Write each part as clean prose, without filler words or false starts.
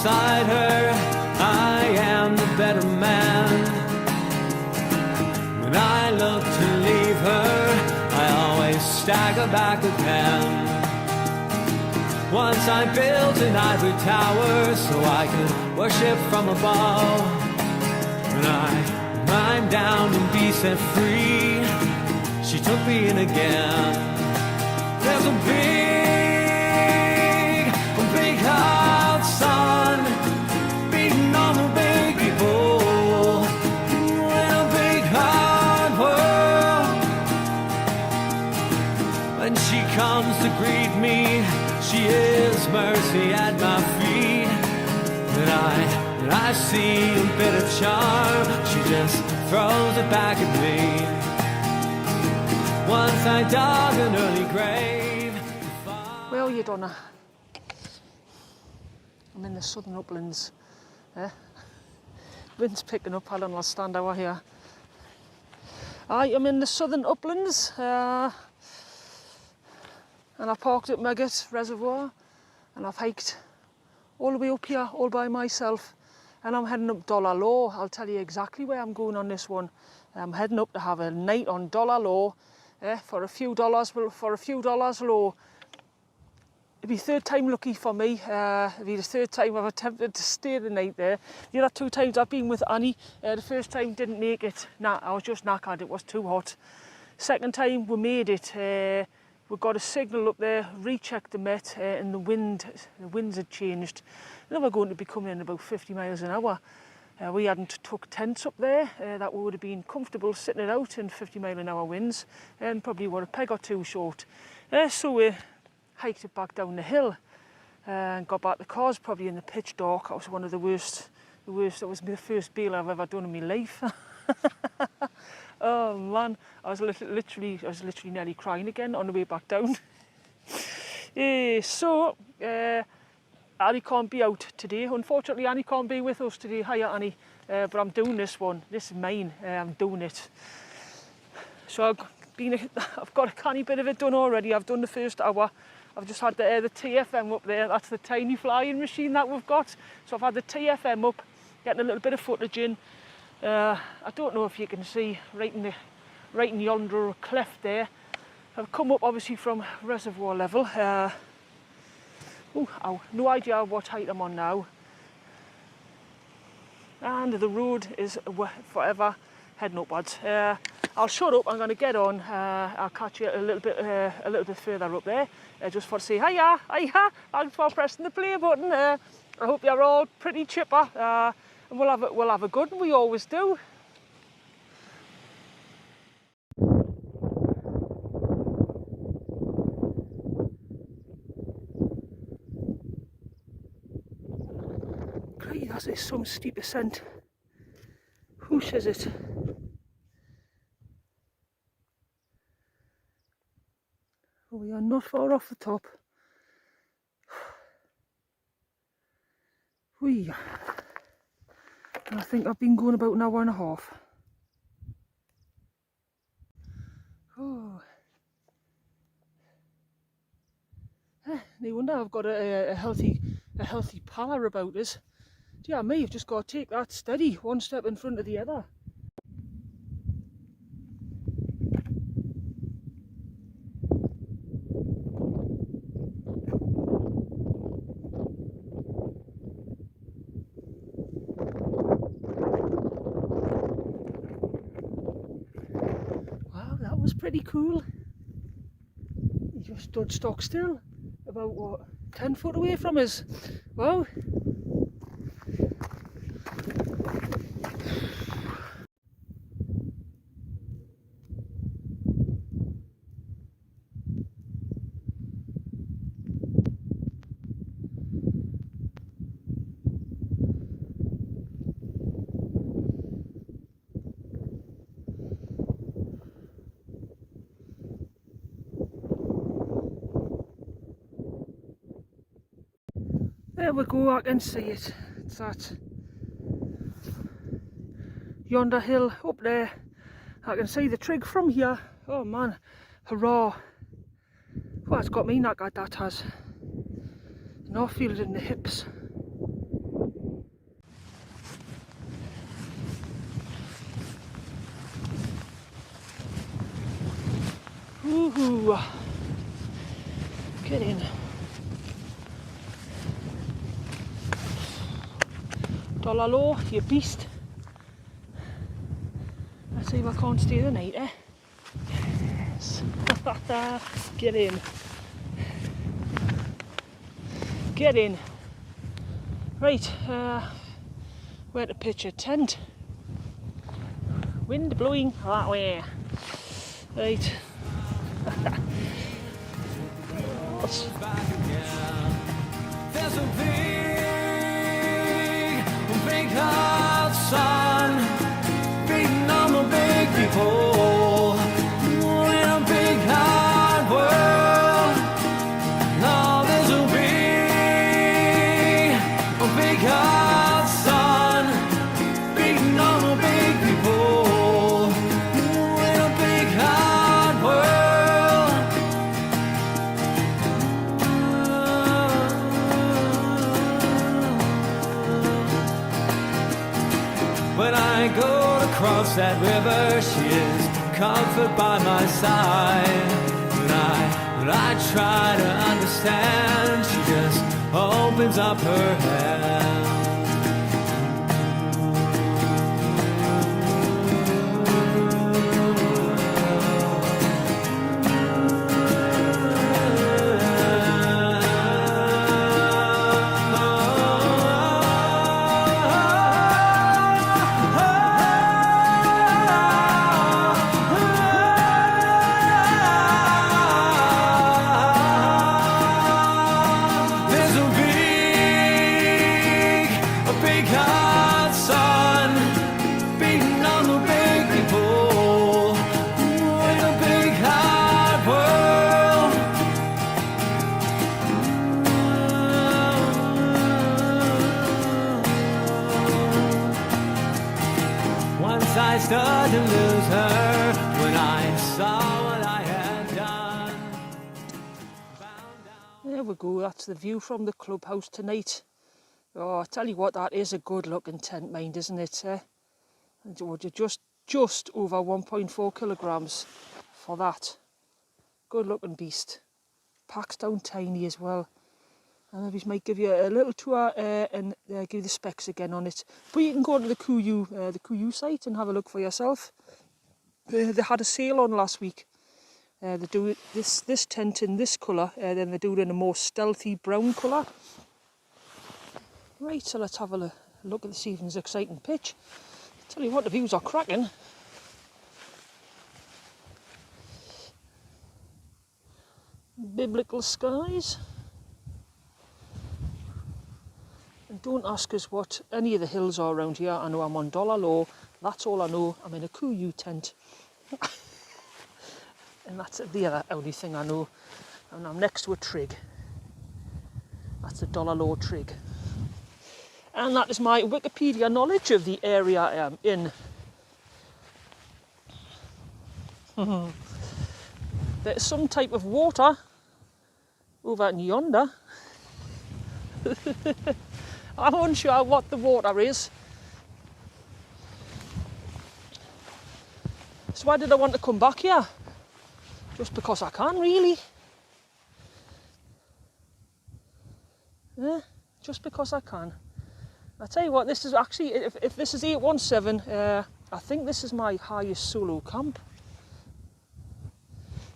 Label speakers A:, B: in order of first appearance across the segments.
A: beside her, I am the better man. When I look to leave her, I always stagger back again. Once I built an ivory tower so I could worship from above. When I climbed down and be set free, she took me in again. There's a big hot sun beating on the big people in a big hot world. When she comes to greet me, she is mercy at my feet. And I see a bit of charm, she just throws it back at me. Once I dug an early grave.
B: Where are you, Donna? I'm in the Southern Uplands. Wind's picking up, I'll stand over here. I'm in the Southern Uplands. And I parked at Mugget Reservoir and I've hiked all the way up here all by myself, and I'm heading up Dollar Low. I'll tell you exactly where I'm going on this one. I'm heading up to have a night on Dollar Low for a few dollars low. It'll be third time lucky for me. It'll be the third time I've attempted to stay the night there. The other two times I've been with Annie, the first time didn't make it. Nah, I was just knackered, it was too hot. Second time we made it. We got a signal up there, rechecked the Met, and the winds had changed. They were going to be coming in about 50 miles an hour. We hadn't took tents up there, that would have been comfortable sitting it out in 50 mile an hour winds, and probably were a peg or two short. So we hiked it back down the hill, and got back. The car's probably in the pitch dark. That was one of the worst. That was the first bail I've ever done in my life. Oh man, I was literally nearly crying again on the way back down. So Annie can't be out today. Unfortunately, Annie can't be with us today. Hiya, Annie. But I'm doing this one. This is mine. I'm doing it. So I've got a canny bit of it done already. I've done the first hour. I've just had the TFM up there. That's the tiny flying machine that we've got. So I've had the TFM up, getting a little bit of footage in. I don't know if you can see right in yonder cleft there. I've come up obviously from reservoir level. No idea what height I'm on now. And the road is forever heading upwards. I'll shut up. I'm going to get on. I'll catch you a little bit further up there. Just for to say hiya. Thanks for pressing the play button. I hope you're all pretty chipper. And we'll have a good one, we always do. Great, that is some steep ascent. Whoosh is it? Oh, we are not far off the top. I think I've been going about an hour and a half. Oh. No wonder I've got a healthy pallor about us. Yeah, me, you've just got to take that steady, one step in front of the other. Was pretty cool. He just stood stock still, about what, 10 foot away from us. Wow. There we go, I can see it. It's that yonder hill up there. I can see the trig from here. Oh man, hurrah. Well, it's got me knackered, that has. And I feel it in the hips. Woohoo! Get in. $1 low, you beast. Let's see if I can't stay the night, eh? Yes. Get in. Get in. Right, where to pitch a tent. Wind blowing that way. Right.
A: There's a big hot sun beating on the big people in a big hot world. Now there's a big hot sun beating on the big people in a big hot world. When I go to cross that river, she is comfort by my side. When I try to understand, she just opens up her hand. I started to lose her when I saw what I had done.
B: There we go, that's the view from the clubhouse tonight. Oh, I tell you what, that is a good looking tent, mind, isn't it? And you're just over 1.4 kilograms for that. Good looking beast. Packs down tiny as well. And I might give you a little tour and give you the specs again on it. But you can go to the KUIU site and have a look for yourself. They had a sale on last week. They do this tent in this colour, then they do it in a more stealthy brown colour. Right, so let's have a look at this evening's exciting pitch. Tell you what, the views are cracking. Biblical skies. And don't ask us what any of the hills are around here. I know I'm on $1 low. That's all I know. I'm in a KUIU tent. And that's the only thing I know. And I'm next to a trig. That's a $1 low trig. And that is my Wikipedia knowledge of the area I am in. There's some type of water over in yonder. I'm unsure what the water is. So why did I want to come back here? Just because I can, really. Yeah, just because I can. I tell you what, this is actually, if this is 817, I think this is my highest solo camp.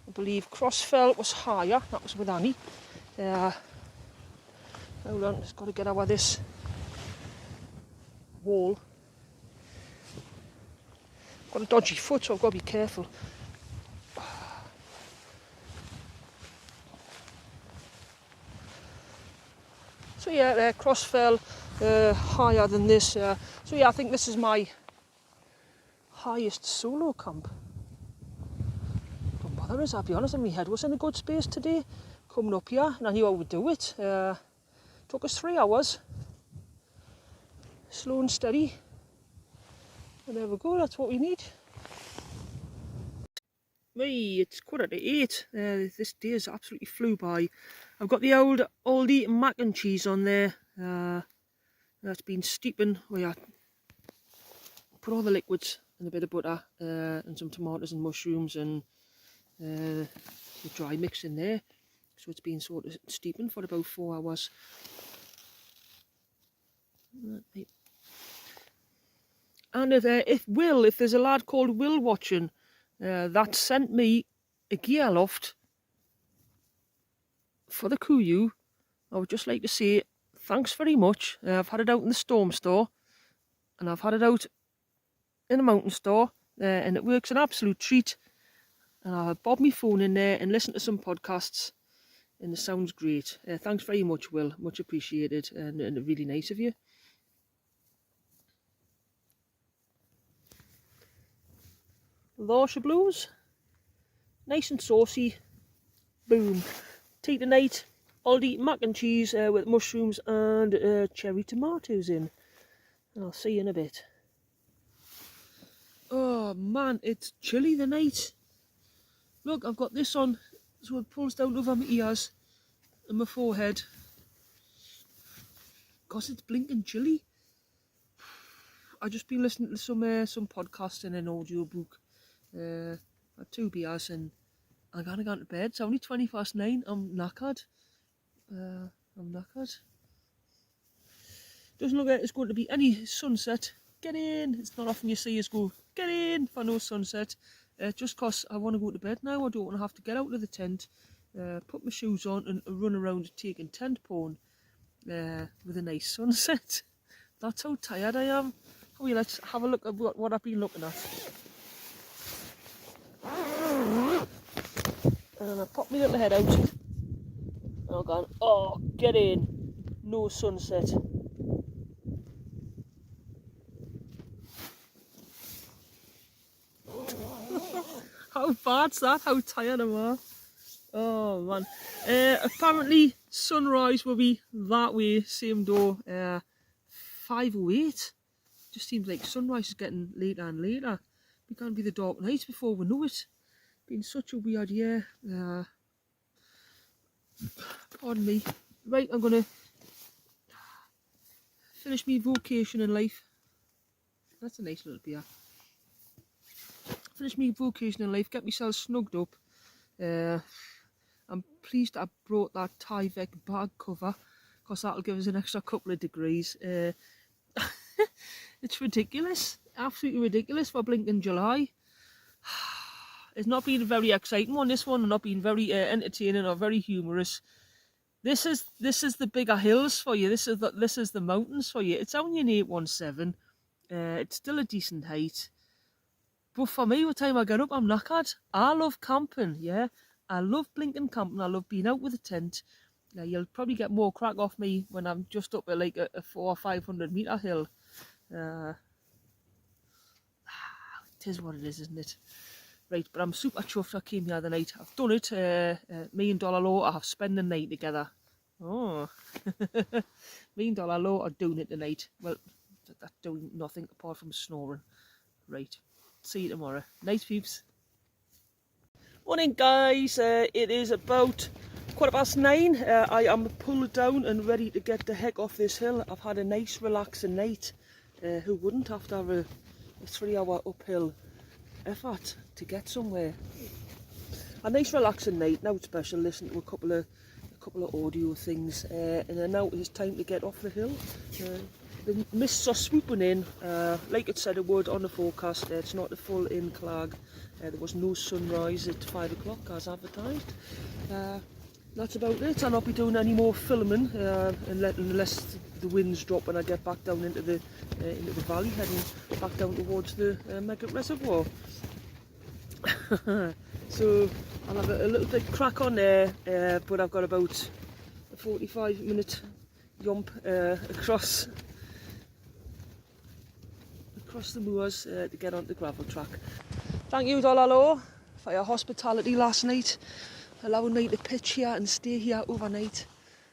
B: I believe Crossfell was higher, that was with Annie. Hold on, just got to get over this wall. Got a dodgy foot, so I've got to be careful. So yeah, Crossfell higher than this. So yeah, I think this is my highest solo camp. Don't bother us, I'll be honest, my head was in a good space today. Coming up here, and I knew I would do it. Took us 3 hours. Slow and steady. And there we go, that's what we need. Hey, it's 7:45. This day has absolutely flew by. I've got the old Aldi mac and cheese on there. That's been steeping. Where I put all the liquids and a bit of butter and some tomatoes and mushrooms and the dry mix in there. So it's been sort of steeping for about 4 hours. And if there's a lad called Will watching, that sent me a gear loft for the KUIU, I would just like to say thanks very much. I've had it out in the Storm store, and I've had it out in the Mountain store, and it works an absolute treat. And I'll bob my phone in there and listen to some podcasts, and it sounds great. Thanks very much, Will. Much appreciated, and really nice of you. Larsha Blues, nice and saucy. Boom. Tea tonight. I'll eat mac and cheese with mushrooms and cherry tomatoes in. And I'll see you in a bit. Oh man, it's chilly tonight. Look, I've got this on, so it pulls down over my ears and my forehead. Because it's blinking chilly. I've just been listening to some podcasts and an audio book. Had 2 beers and I gotta go to bed. It's only 9:20. I'm knackered. Doesn't look like there's going to be any sunset. Get in. It's not often you see us go, get in for no sunset. Just because I want to go to bed now. I don't want to have to get out of the tent, put my shoes on and run around taking tent porn with a nice sunset. That's how tired I am. Oh, yeah, let's have a look at what I've been looking at. And I pop my little head out. And I'm going, oh, get in. No sunset. How bad's that? How tired am I? Oh man. Apparently sunrise will be that way, same door. 5:08. Just seems like sunrise is getting later and later. It can't be the dark night before we know it. Been such a weird year. Pardon me. Right, I'm gonna finish my vocation in life. That's a nice little beer. Finish my vocation in life, get myself snugged up. I'm pleased I brought that Tyvek bag cover, because that'll give us an extra couple of degrees. It's ridiculous, absolutely ridiculous for blinking July. It's not been a very exciting one, this one, and not been very entertaining or very humorous. This is the bigger hills for you. This is the mountains for you. It's only an 817. It's still a decent height. But for me, by the time I get up, I'm knackered. I love camping, yeah. I love blinking camping. I love being out with a tent. You'll probably get more crack off me when I'm just up at like a 400 or 500 metre hill. It is what it is, isn't it? Right, but I'm super chuffed I came here the night. I've done it. Me and Dollar Law have spent the night together. Oh. Me and Dollar Law are doing it tonight. Well, that's doing nothing apart from snoring. Right. See you tomorrow. Nice peeps. Morning guys, it is about 9:15. I am pulled down and ready to get the heck off this hill. I've had a nice relaxing night. Who wouldn't after a 3-hour uphill effort to get somewhere? A nice relaxing night. Now it's special. Listen to a couple of audio things, and then now it's time to get off the hill. The mists are swooping in, like it said it would on the forecast. It's not the full inclag. There was no sunrise at 5 o'clock as advertised. That's about it. I'll not be doing any more filming unless the winds drop and I get back down into the valley, heading back down towards the Mega Reservoir. So I'll have a little bit crack on there, but I've got about a 45-minute jump across the moors to get onto the gravel track. Thank you, Dollar Law, for your hospitality last night, allowing me to pitch here and stay here overnight.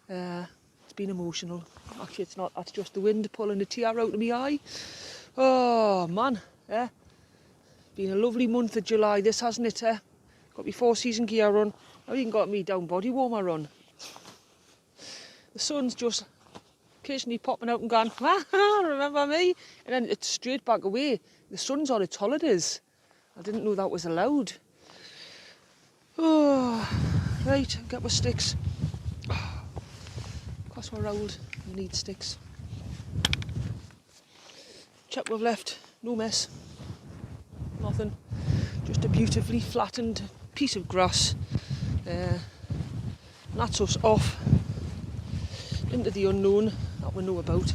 B: It's been emotional. Actually, it's not. That's just the wind pulling the tear out of my eye. Oh man, been a lovely month of July. This, hasn't it? Got my 4-season gear on. I've even got me down body warmer on. The sun's just occasionally popping out and going, remember me? And then it's straight back away. The sun's on its holidays. I didn't know that was allowed. Right, get my sticks. Cross my road, you need sticks. Check we've left, no mess, nothing. Just a beautifully flattened piece of grass. And that's us off into the unknown that we know about.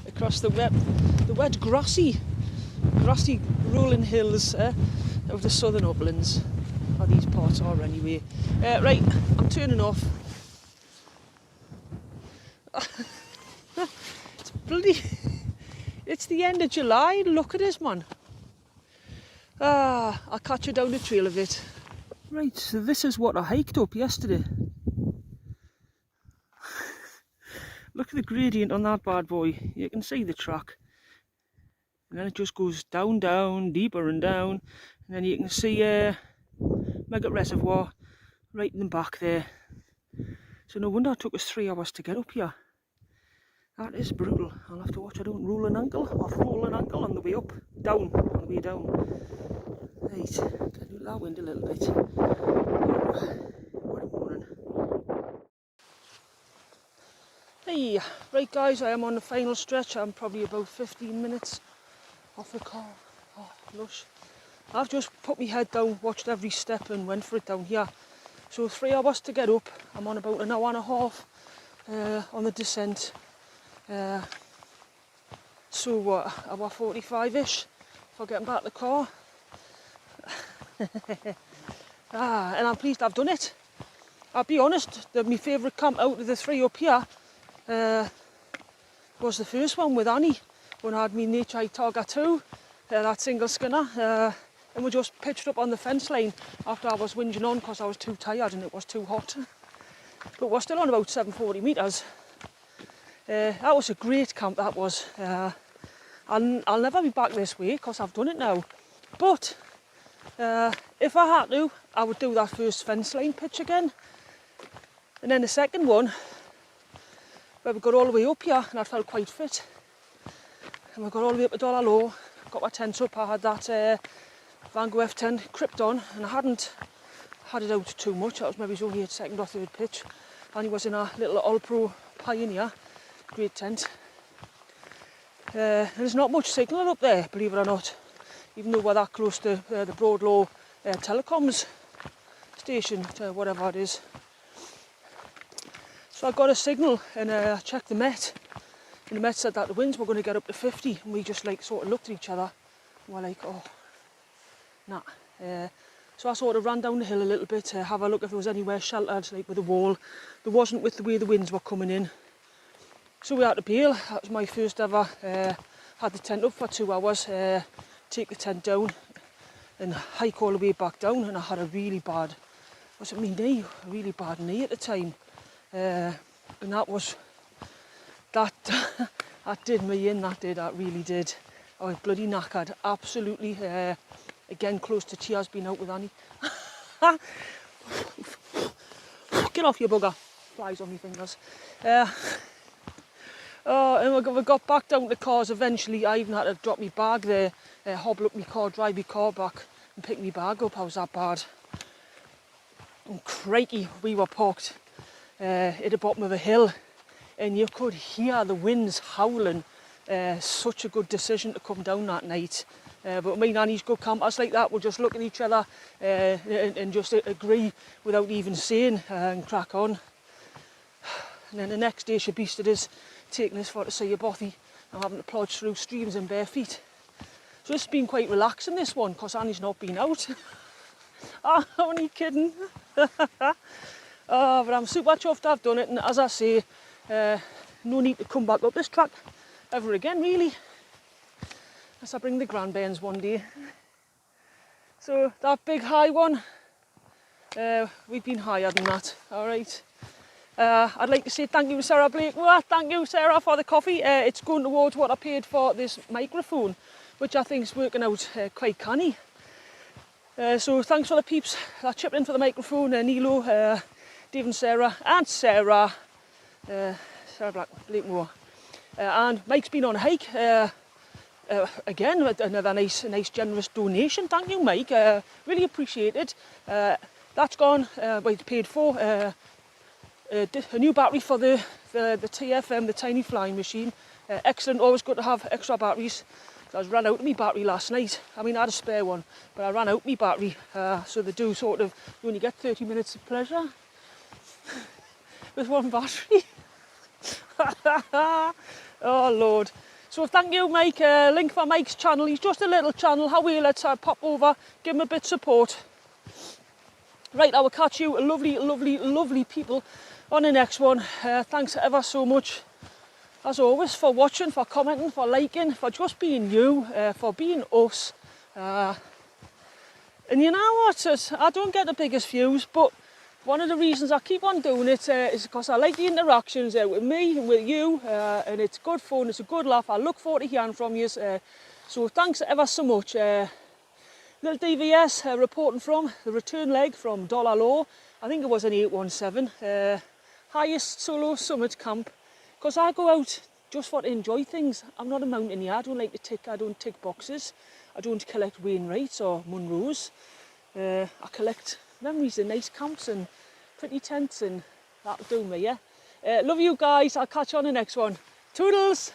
B: Across the wet grassy rolling hills of the Southern Uplands. How these parts are anyway. Right, I'm turning off. It's the end of July, look at this, man. I'll catch you down the trail a bit. Right, so this is what I hiked up yesterday. Look at the gradient on that bad boy. You can see the track. And then it just goes down, deeper and down. And then you can see Nowt Reservoir right in the back there. So no wonder it took us 3 hours to get up here. That is brutal. I'll have to watch I don't roll an ankle or roll an ankle on the way up. Down, on the way down. Right, get that wind a little bit. What a morning. Hey, right guys, I am on the final stretch. I'm probably about 15 minutes off the car. Oh, lush. I've just put my head down, watched every step and went for it down here. So 3 hours to get up. I'm on about an hour and a half on the descent. So what, hour 45-ish for getting back to the car. And I'm pleased I've done it. I'll be honest, my favourite camp out of the 3 up here was the first one with Annie, when I had my Nature Hike Targa 2, that single skinner, and we just pitched up on the fence line after I was whinging on because I was too tired and it was too hot. But we're still on about 740 metres. That was a great camp, that was. I'll never be back this way because I've done it now. But if I had to, I would do that first fence line pitch again. And then the second one, where we got all the way up here and I felt quite fit. And we got all the way up to Dollar Low, got my tent up. I had that Van Gogh tent cripped on and I hadn't had it out too much. That was maybe only a second or third pitch. And he was in a little All-Pro Pioneer, great tent. There's not much signal up there, believe it or not, even though we're that close to the Broadlow telecoms station, whatever it is. So I got a signal and I checked the Met, and the Met said that the winds were going to get up to 50, and we just like sort of looked at each other and we're like, oh, nah. So I sort of ran down the hill a little bit to have a look if there was anywhere sheltered, like with a wall. There wasn't with the way the winds were coming in. So we had to bail. That was my first ever. Had the tent up for 2 hours, take the tent down and hike all the way back down, and I had a really bad, was it my knee? A really bad knee at the time. And that did me in, that really did. I was bloody knackered, absolutely. Again, close to tears being out with Annie. Get off, you bugger. Flies on my fingers. And we got back down to the cars eventually. I even had to drop my bag there, hobble up my car, drive my car back and pick my bag up. I was that bad. And crikey, we were parked at the bottom of a hill and you could hear the winds howling. Such a good decision to come down that night. But me and Annie's good campers like that, we'll just look at each other and just agree without even saying and crack on. And then the next day she beasted us, taking us for to see a bothy and having to plodge through streams in bare feet. So it's been quite relaxing, this one, because Annie's not been out. I'm only kidding. But I'm super chuffed I've done it, and as I say, no need to come back up this track ever again, really. Unless I bring the grandbairns one day. So that big high one, we've been higher than that, alright. I'd like to say thank you to Sarah Blake. Well, thank you, Sarah, for the coffee. It's going towards what I paid for this microphone, which I think is working out quite canny. So thanks for the peeps that chipped in for the microphone, Nilo, Dave and Sarah, Sarah Blake Moore. And Mike's been on a hike. again, another nice generous donation. Thank you, Mike. Really appreciate it. That's gone. It's paid for. A new battery for the TFM, the tiny flying machine. Excellent. Always good to have extra batteries. I was ran out of my battery last night. I mean, I had a spare one, but I ran out of my battery. So they do sort of, you only get 30 minutes of pleasure with one battery. Oh Lord. So thank you, Mike. Link for Mike's channel. He's just a little channel. How will you let's pop over, give him a bit of support. Right, I will catch you lovely people on the next one. Thanks ever so much, as always, for watching, for commenting, for liking, for just being you, for being us. And you know what? I don't get the biggest views, but one of the reasons I keep on doing it is because I like the interactions with me and with you, and it's good fun, it's a good laugh. I look forward to hearing from you. So thanks ever so much. Little DVS reporting from the return leg from Dollar Law. I think it was an 817. Highest solo summit camp. Because I go out just for to enjoy things. I'm not a mountaineer. I don't like to tick boxes. I don't collect Wainwrights or Munros. I collect memories of nice camps and pretty tents, and that'll do me, yeah? Love you guys. I'll catch you on the next one. Toodles!